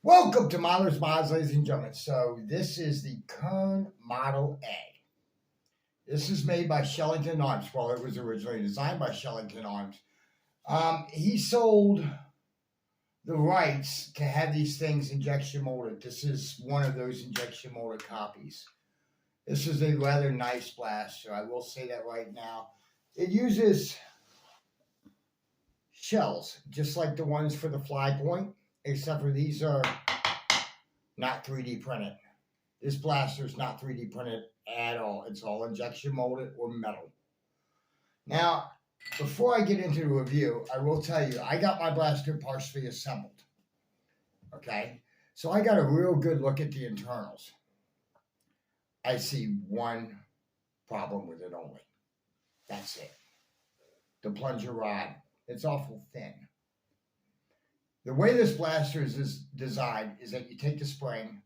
Welcome to Modelers Mods, ladies and gentlemen. So this is the Kirin Model A. This is made by Shellington Arms. Well, it was originally designed by Shellington Arms. He sold the rights to have these things injection molded. This is one of those injection molded copies. This is a rather nice blaster. I will say that right now. It uses shells, just like the ones for the Fly Point, except for these are not 3D printed. This blaster is not 3D printed at all. It's all injection molded or metal. Now, before I get into the review, I will tell you, I got my blaster partially assembled. Okay? So I got a real good look at the internals. I see one problem with it only. That's it. The plunger rod. It's awful thin. The way this blaster is designed is that you take the spring,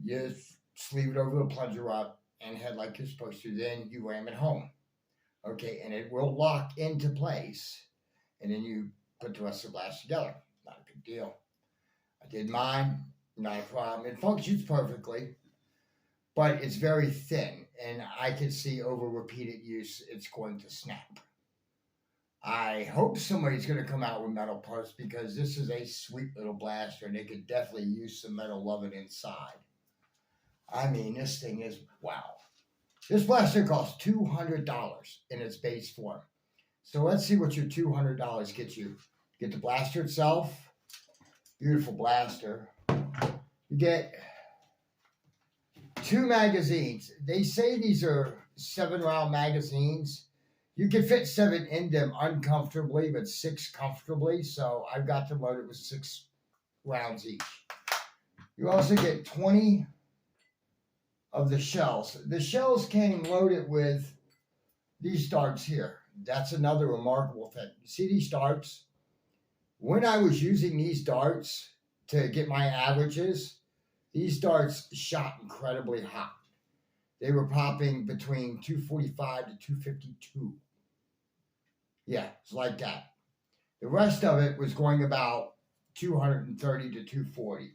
you sleeve it over the plunger rod and head like you're supposed to, then you ram it home. Okay, and it will lock into place, and then you put the rest of the blaster together. Not a big deal. I did mine, not a problem. It functions perfectly, but it's very thin, and I can see over repeated use, it's going to snap. I hope somebody's going to come out with metal parts because this is a sweet little blaster and they could definitely use some metal loving inside. I mean, this thing is wow. This blaster costs $200 in its base form. So let's see what your $200 gets you. You get the blaster itself, beautiful blaster. You get 2 magazines. They say these are 7-round magazines. You can fit 7 in them uncomfortably, but 6 comfortably. So I've got them loaded with 6 rounds each. You also get 20 of the shells. The shells came loaded with these darts here. That's another remarkable thing. You see these darts? When I was using these darts to get my averages, these darts shot incredibly hot. They were popping between 245 to 252. Yeah, it's like that. The rest of it was going about 230 to 240.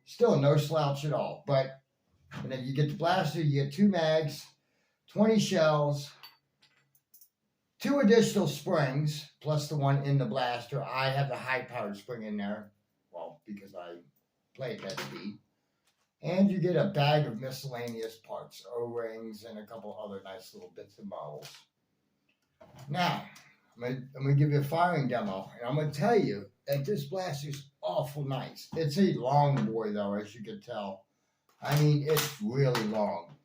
Still no slouch at all. But and then you get the blaster, you get 2 mags, 20 shells, 2 additional springs, plus the one in the blaster. I have the high-powered spring in there, well, because I play at that speed. And you get a bag of miscellaneous parts, O-rings, and a couple other nice little bits and bobs. Now, I'm going to give you a firing demo, and I'm going to tell you that this blaster is awful nice. It's a long boy, though, as you can tell. I mean, it's really long.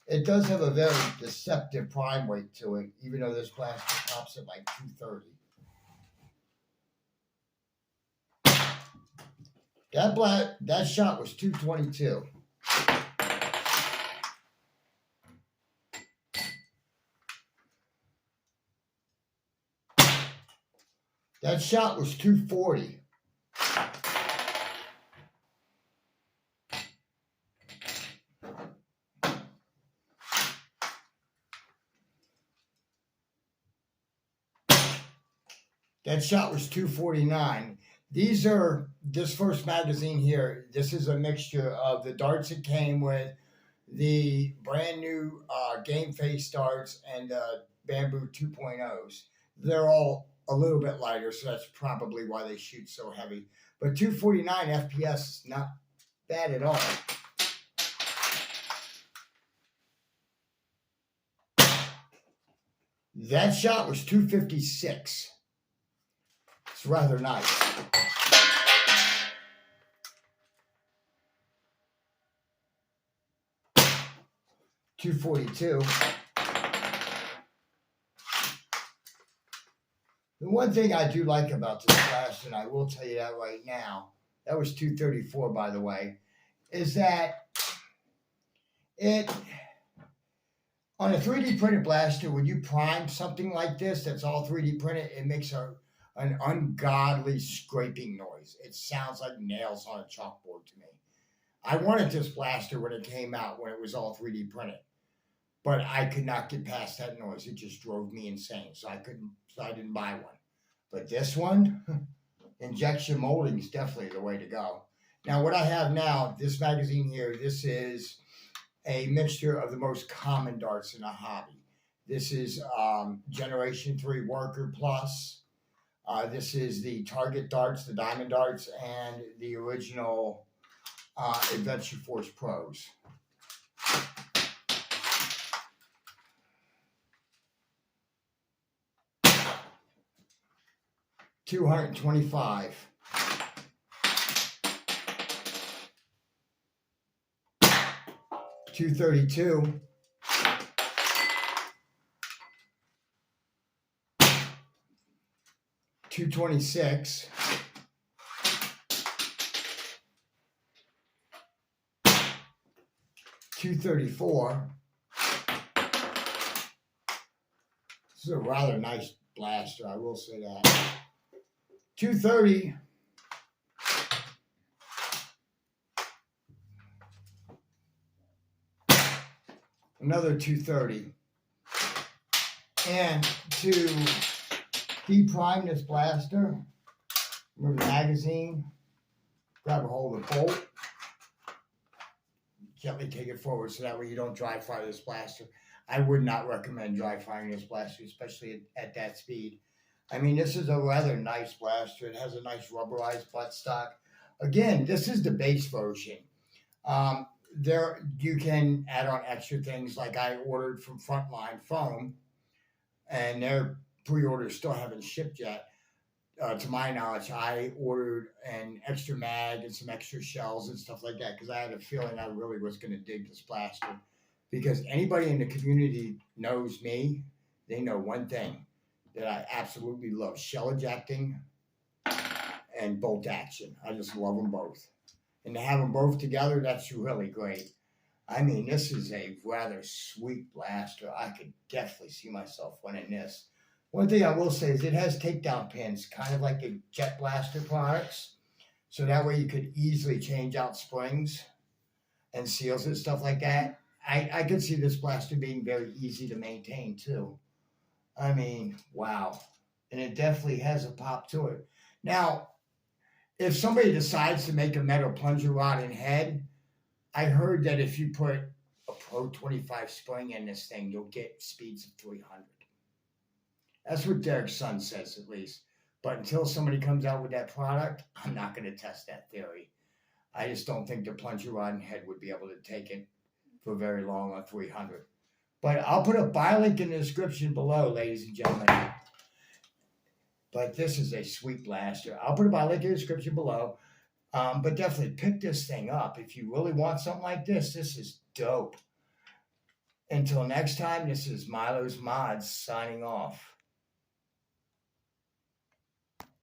It does have a very deceptive prime weight to it, even though this blaster tops at like 230. That shot was 222. That shot was 240. That shot was 249. This first magazine here, this is a mixture of the darts it came with, the brand new Game Face darts, and the Bamboo 2.0s. They're all a little bit lighter, so that's probably why they shoot so heavy. But 249 FPS is not bad at all. That shot was 256. It's rather nice. .242. The one thing I do like about this blaster, and I will tell you that right now, that was 234 by the way, is that on a 3D printed blaster, when you prime something like this that's all 3D printed, it makes an ungodly scraping noise. It sounds like nails on a chalkboard to me. I wanted this blaster when it came out, when it was all 3D printed, but I could not get past that noise. It just drove me insane, so I didn't buy one. But this one, injection molding is definitely the way to go. Now, what I have now, this magazine here, this is a mixture of the most common darts in a hobby. This is Generation 3 Worker Plus. This is the Target darts, the Diamond darts, and the original Adventure Force Pros. $225. $232. $226. $234. This is a rather nice blaster, I will say that. $230. Another $230. And to deprime this blaster, remove the magazine, grab a hold of the bolt, gently take it forward so that way you don't dry fire this blaster. I would not recommend dry firing this blaster, especially at that speed. I mean, this is a rather nice blaster. It has a nice rubberized buttstock. Again, this is the base version. There you can add on extra things like I ordered from Frontline Foam, and their pre-orders still haven't shipped yet. To my knowledge, I ordered an extra mag and some extra shells and stuff like that because I had a feeling I really was going to dig this blaster. Because anybody in the community knows me, they know one thing, that I absolutely love: shell ejecting and bolt action. I just love them both. And to have them both together, that's really great. I mean, this is a rather sweet blaster. I could definitely see myself running this. One thing I will say is it has takedown pins, kind of like the Jet Blaster products. So that way you could easily change out springs and seals and stuff like that. I could see this blaster being very easy to maintain too. I mean, wow. And it definitely has a pop to it. Now, if somebody decides to make a metal plunger rod and head, I heard that if you put a Pro 25 spring in this thing, you'll get speeds of 300. That's what Derek's son says, at least. But until somebody comes out with that product, I'm not going to test that theory. I just don't think the plunger rod and head would be able to take it for very long on 300. But I'll put a buy link in the description below, ladies and gentlemen. But this is a sweet blaster. I'll put a buy link in the description below. But definitely pick this thing up. If you really want something like this, this is dope. Until next time, this is Milo's Mods signing off.